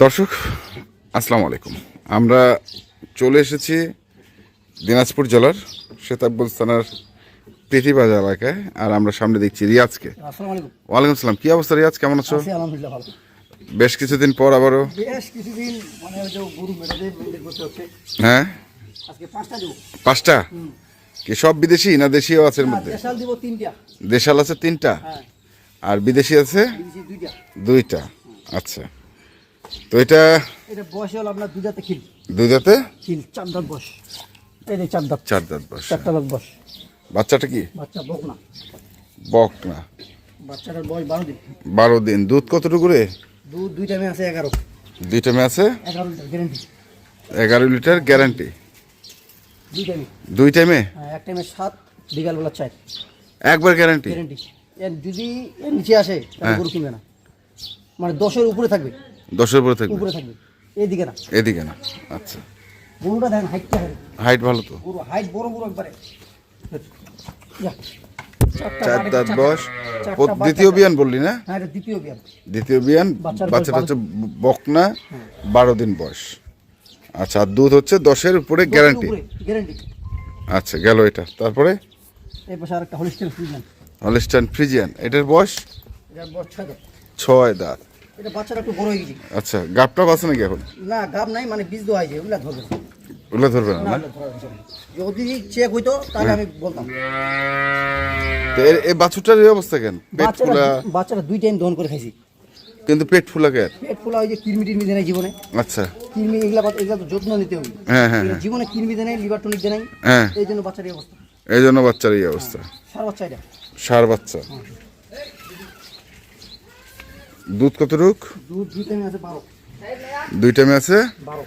দর্শক আসসালামু আলাইকুম। আমরা চলে এসেছি দিনাজপুর জেলার সেতাবগঞ্জ থানার প্রীতিবাজার এলাকায়। আর আমরা সামনে দেখছি রিয়াজকে। আসসালামু আলাইকুম। ওয়ালাইকুম আসসালাম। কি অবস্থা রিয়াজ, কেমন আছো? আছি আলহামদুলিল্লাহ ভালো। বেশ কিছুদিন পর আবারও বেশ কিছুদিন মানে ওই যে গরু মেটাতে মেনটেন করতে হচ্ছে। হ্যাঁ, আজকে 5টা দিব। 5টা কি সব বিদেশি না দেশিও আছে এর না, মধ্যে? দেশাল দিব 3টা। দেশাল আছে 3টা হ্যাঁ, আর বিদেশি আছে বিদেশি 2টা। 2টা। আচ্ছা, তো এটা এটা বয়স হলো আপনার 2 দাঁতে খিল। 2 দাঁতে খিল 4 দাঁত বয়স। এই যে 4 দাঁত। 4 দাঁত বয়স। 4টা দাঁত বয়স। বাচ্চাটা কি বাচ্চা বক না। বক না? বাচ্চাটার বয়স 12 দিন। 12 দিন। দুধ কতটুকু রে? দুধ 2 টাইমে আছে 11। 2 টাইমে আছে 11 লিটার গ্যারান্টি। 11 litre guarantee. 2 টাইমে। 2 টাইমে? হ্যাঁ, এক টাইমে 7, বিকালবেলা 4। একবার গ্যারান্টি? গ্যারান্টি। এর যদি এর নিচে আসে তাহলে হ্যাঁ। গরু কিনবে না। মানে 10-এর উপরে থাকবে। 10-এর উপরে থাকবে? উপরে থাকবে। এইদিকে না। এদিকে না? আচ্ছা, গরুটা দেখেন হাইটটা হয়। হাইট ভালো তো। গরু হাইট বড় বড় একবারে। যা। 4 দাঁত বয়স। চারটা দ্বিতীয় বাচ্চা। বিয়ান বললি না? হ্যাঁ, এটা দ্বিতীয় বিয়ান। দ্বিতীয় বিয়ান। বাচ্চার বয়স বাচ্চাটা 12 হচ্ছে বকনা, 12 দিন বয়স। আচ্ছা, আর দুধ হচ্ছে 10-এর উপরে গ্যারান্টি। গ্যারান্টি। আচ্ছা, গেল এটা। তারপরে এই পাশে আরেকটা হলিস্টাইন ফ্রিজিয়ান। হলস্টাইন ফ্রিজিয়ান, এটার বয়স এটার বয়স 6 দাঁত। 6 দাঁত। এটা বাচ্চাটা একটু বড় হয়ে গেছে। আচ্ছা, গাবটাপ আছে নাকি এখন? না, গাব নাই, মানে বীজ দেওয়া হয়েছে, ওগুলা ধরবে না। ওগুলো ধরবে না না, না? ওগুলা ধরা হয়েছে না। যদি চেক হইতো তাহলে আমি বলতাম। তো এই বাছুরটার এই অবস্থা কেন? পেট ফুলা? বাচ্চাটা 2 টাইম দহন করে খাইছি। কিন্তু পেট ফুলা কেন? পেট ফোলা ওই যে কিডনি টিডনি দেয় নাই জীবনে। আচ্ছা, কিডনি এগুলা তো যত্ন নিতে হবে। হ্যাঁ হ্যাঁ এগুলা জীবনে কিডনি দেয় নাই, লিভার টনিক দেয় নাই। হ্যাঁ, এই জন্য বাচ্চার এই অবস্থা। এই জন্য বাচ্চার এই অবস্থা। সার বাচ্চা এটা। ষাঁড় বাচ্চা। দুধ কতটুক? দুধ 2 টাইমে আছে 12। 2 টাইমে আছে 12।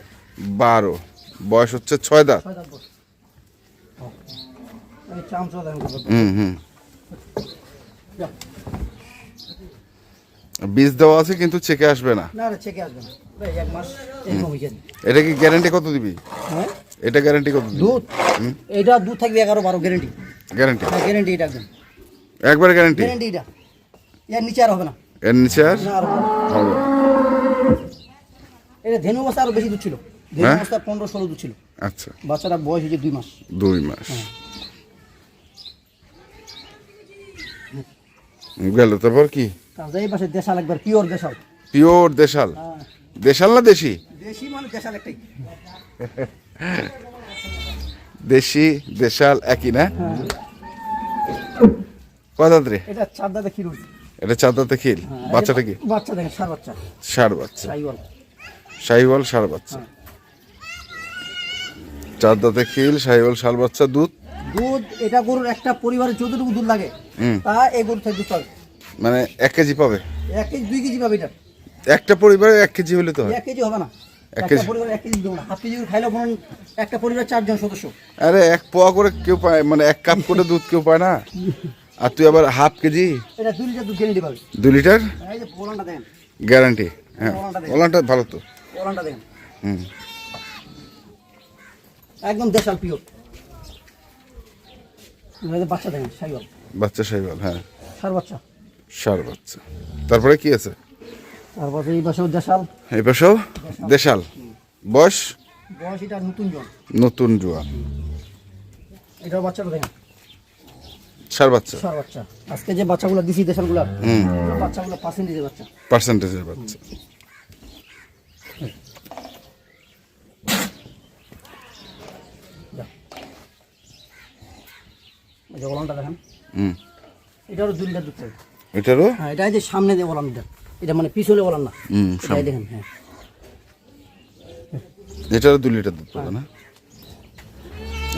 12। বয়স হচ্ছে 6 দাঁত। 6 দাঁত বয়স। এই চামচা দেন কত। হুম। যা। বীজ দেওয়া আছে কিন্তু চেকে আসবে না। না রে, চেকে আসবে না। ভাই 1 মাস এরকম হয়ে যাবে। এটা কি গ্যারান্টি কত দিবি? হ্যাঁ, এটা গ্যারান্টি কত দিবি? দুধ এটা দুধ থাকবে 11-12 গ্যারান্টি। গ্যারান্টি হ্যাঁ, গ্যারান্টি এটা একদম। একবার গ্যারান্টি? গ্যারান্টি এটা। এর নিচে আর হবে না। এর নিচে আর না, আর হবে না। হবে? এটা ধেনু অবস্থা আরো বেশি দুধ ছিল। ধেনু হ্যাঁ? অবস্থা 15-16 দুধ ছিল। আচ্ছা, বাচ্চাটা বয়স হয়েছে 2 মাস। 2 মাস গেল। তারপর কি? তারপরে এই পাশে দেশাল একবার পিওর দেশাল। পিওর দেশাল? হ্যাঁ, দেশাল না দেশি? দেশি মানে দেশাল একটাই। দেশি দেশাল একই না? কয় দাঁত রে? এটা 4 দাঁতে খির উঠছে। এটা 4 দাঁতে খিল। হ্যাঁ, বাচ্চাটা কি? বাচ্চা দেখেন, সার বাচ্চা। ষাঁড় বাচ্চা। সাইওয়াল। শাহিওয়াল ষাঁড় বাচ্চা। 4 দাঁতে খিল, শাহিওয়াল ষাঁড় বাচ্চা। দুধ দুধ এটা গরুর একটা পরিবারের যতটুকু দুধ লাগে তা এই গরু থেকে দুধ পাবে। মানে 1 কেজি পাবে? 1 কেজি 2 কেজি পাবে এটা। একটা পরিবারে 1 কেজি হলে তো হয়। 1 কেজি হবে না। এক একটা কেজি? পরিবারে 1 কেজি দেবো না। হাফ কেজি করে খাইলেও বরং একটা পরিবার 4 জন সদস্য। আরে 1 পোয়া করে কেউ পায়, মানে 1 কাপ করে দুধ কেউ পায় না। আর তুই আবার হাফ কেজি? এটা 2 লিটার দুধ গ্যারান্টি পাবে। 2 লিটার এই যে পোলানটা দেখেন। গ্যারান্টি? হ্যাঁ, ওলানটা দেখেন। ওলানটা ভালো তো। পোলানটা দেখেন। হুম। একদম দেশাল পিওর। বাচ্চা দেখেন, সাইওয়াল। বাচ্চা শাহিওয়াল, হ্যাঁ, সার বাচ্চা। ষাঁড় বাচ্চা। তারপরে কি আছে? তারপরে এই পাশেও দেশাল। এই পাশেও দেশাল। বয়স? বয়স এটা নতুন জন। নতুন জোয়ান। এটার বাচ্চাটা দেখেন, ষাঁড় বাচ্চা। সার বাচ্চা। আজকে যে বাচ্চাগুলো দিছি দেশালগুলো, বাচ্চাগুলো পার্সেন্টেজের বাচ্চা। পার্সেন্টেজের বাচ্চা। এই যে ওলানটা দেখেন, হুম। এটারও 2 লিটার দুধ চাই। এটারও? হ্যাঁ, এটা এই যে সামনে যে ওলান, এটা মানে পিছলে ওলান না। এটাই দেখেন। হ্যাঁ, এটারও 2 লিটার দুধ পাবে না?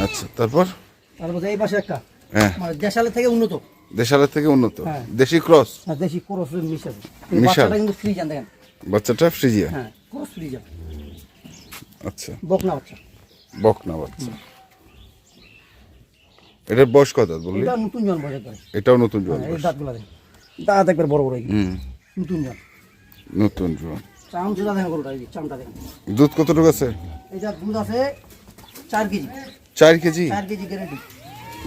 আচ্ছা, তারপর? তারপরে এই পাশে একটা হ্যাঁ, মানে দেশালের থেকে উন্নত। দেশালের থেকে উন্নত। হ্যাঁ। দেশি ক্রস? হ্যাঁ, দেশি ক্রস মিশাল। মিশাল। বাচ্চাটা কিন্তু ফ্রিজান দেখেন। বাচ্চাটা ফ্রিজিয়া? হ্যাঁ, ক্রস ফ্রিজান। আচ্ছা, বকনা বাচ্চা। বকনা বাচ্চা। এটার বয়স কত বললি? এটা নতুন জন বয়স করে। এটাও নতুন জোয়ান এই বয়স। দাঁতগুলো দেখেন, দাঁত একবার বড় বড় এগুলো। হুম, নতুন জন। নতুন জোয়ান। চামচা দেখেন গরুটা, এই যে চামটা দেখেন। দুধ কতটুকু আছে? এটা দুধ আছে 4 KG. 4 KG? 4 KG guarantee.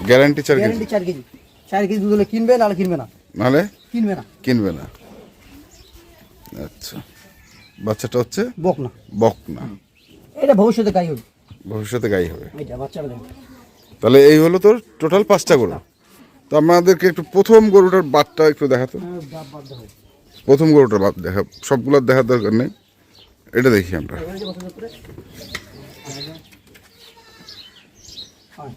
Guarantee 4 KG? Guarantee 4 KG. 4 KG দুধ হলে কিনবে, নাহলে কিনবে না। নাহলে কিনবে না। কিনবে না। আচ্ছা, বাচ্চাটা হচ্ছে বকনা। বকনা, এটা ভবিষ্যতে গাই হবে। ভবিষ্যতে গাই হবে। এটা বাচ্চাটা দেখেন। তাহলে এই হলো তোর টোটাল 5টা গরু। তো আমাদেরকে একটু প্রথম গরুটার বাদটা একটু দেখাতো। বাদ দেখো। প্রথম গরুটার বাদ দেখা, সবগুলোর দেখার দরকার নেই, এটা দেখি আমরা। এখানে যে বসার উপরে। হ্যাঁ।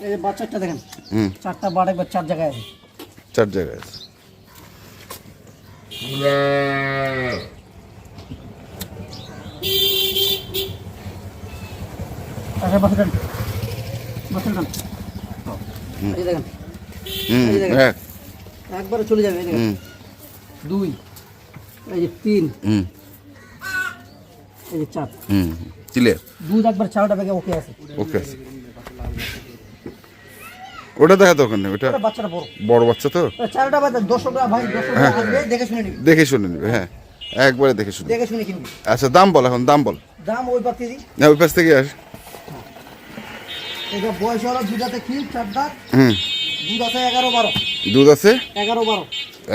এই যে বাচ্চাটা দেখেন, হুম, 4টা বাট একবার 4 জায়গায় আছে। 4 জায়গায় আছে। আচ্ছা বাচ্চাটা বাচ্চাটা এই যে দেখেন, হুম, এই যে দেখেন। হ্যাঁ, একবারে চলে যাবে। এই দেখেন, হুম, 2, এই যে 3, হুম, এই যে 4। হুম, ক্লিয়ার, দুধ একবার 4টা ব্যাগে ওকে আছে। ওকে আছে। ওটা দেখা দরকার নেই, ওটা ওটা বাচ্চাটা বড়। বড় বাচ্চা তো, 4টা বাচ্চা দর্শকরা ভাই, দর্শকরা আসবে দেখে শুনে নিবি, দেখে শুনে নেবে। হ্যাঁ, একবারে দেখে শুনে। দেখে শুনে কিনবি। আচ্ছা, দাম বল, এখন দাম বল। দাম ওই পাতি দিই। না, ওই পাশ থেকে আস। এটা বয়স হলো দুধাতে কি 4 দাঁত, হুম, দুধ আছে 11-12, দুধ আছে 11-12,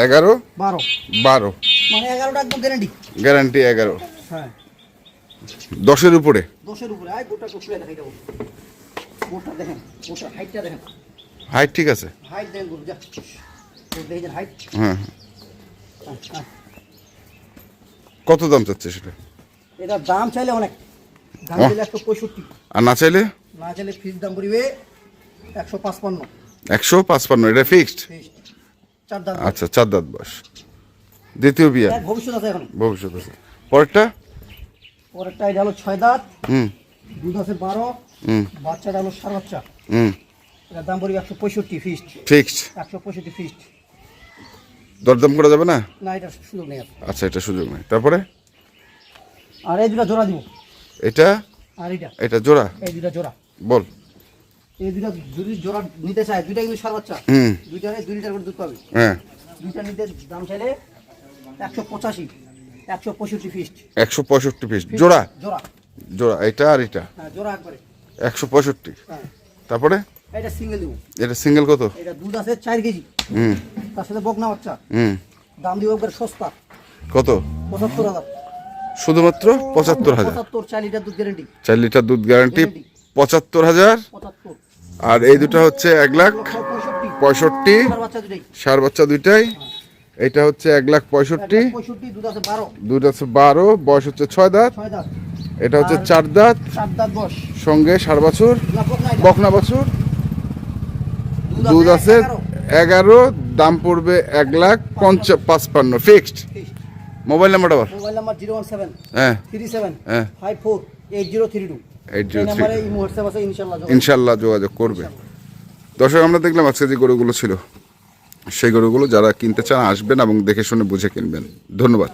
11, 12, 12, মানে 11টা একদম গ্যারান্টি। গ্যারান্টি 11, হ্যাঁ, 10-এর উপরে। 10-এর উপরে। আয় গোটা খুলে দেখাই দেবো। গোটা দেখেন, গোটা হাইটটা দেখেন, হাইট ঠিক আছে। হাইট দেখেন গরু যা। তো দেখেন হাইট। হ্যাঁ, হ্যাঁ। কত দাম চাচ্ছে সেটা? এটা দাম চাইলে অনেক, দাম ও। চাইলে 165, আর না চাইলে না চাইলে ফিক্স দাম পড়বে 155। 155, এটা ফিক্সড। ফিক্সড 4 দাঁত। আচ্ছা, 4 দাঁত বয়স, দ্বিতীয় বিয়া, এক ভবিষ্যৎ আছে এখন। ভবিষ্যৎ আছে। পরেরটা? পরেরটা এটা হলো 6 দাঁত, হুম, দুধ আছে 12, হুম, বাচ্চাটা হলো 7 বাচ্চা। হুম, এটার দাম পড়বে 165 ফিক্সড। ফিক্সড। 165 ফিক্সড। দরদাম করা যাবে না? না, এটা সুযোগ নেই আর। আচ্ছা, এটা সুযোগ নেই। তারপরে আর এই দুটা জোড়া দিব। এটা, আর এটা, এটা জোড়া এই দুটা জোড়া, বল। এই দুটা যদি জোড়া নিতে চায়, দুইটা কিন্তু 7 বাচ্চা, হুম, দুইটারে 2 লিটার করে দুধ পাবে। হ্যাঁ, দুইটা নিতে দাম চাইলে 185, 165 ফিক্সড। 165 পিস জোড়া, জোড়া। জোড়া এটা আর এটা হ্যাঁ, জোড়া একবারে। 165। হ্যাঁ, তারপরে এটা সিঙ্গেল দিব। এটা সিঙ্গেল কত? এটা দুধ আছে 4 কেজি, হুম, তার সাথে বকনা বাচ্চা। হুম, দাম দিব একবার সস্তা, কত? 75,000। শুধুমাত্র 75,000। 75, 4 লিটার দুধ গ্যারান্টি। 4 লিটার দুধ গ্যারান্টি, 75,000। 75, আর এই দুটো হচ্ছে 1,65,000, 65, বাচ্চা দুটাই। সার বাচ্চা দুইটাই। এটা হচ্ছে 1,65,000, 65, দুধ আছে 12, দুধ আছে 12, বয়স হচ্ছে 6 দাঁত। 6 দাঁত, এটা হচ্ছে আর 4 দাঁত, 4 দাঁত বয়স। সঙ্গে সার বাছুর, না, বকনা এটা। বকনা বাছুর। দুধ আছে 11, দাম পড়বে 1,55,000 ফিক্সড। মোবাইল নাম্বারটা বল। মোবাইল নাম্বার 017 হ্যাঁ, 37 হ্যাঁ, 54 8032। এই 803। নাম্বারে ইমো হোয়াটসঅ্যাপ আছে, ইনশাআল্লাহ যোগাযোগ। ইনশাল্লাহ যোগাযোগ করবে। দর্শক, আমরা দেখলাম আজকে যে গরুগুলো ছিল, সেই গরুগুলো যারা কিনতে চান আসবেন এবং দেখে শুনে বুঝে কিনবেন। ধন্যবাদ।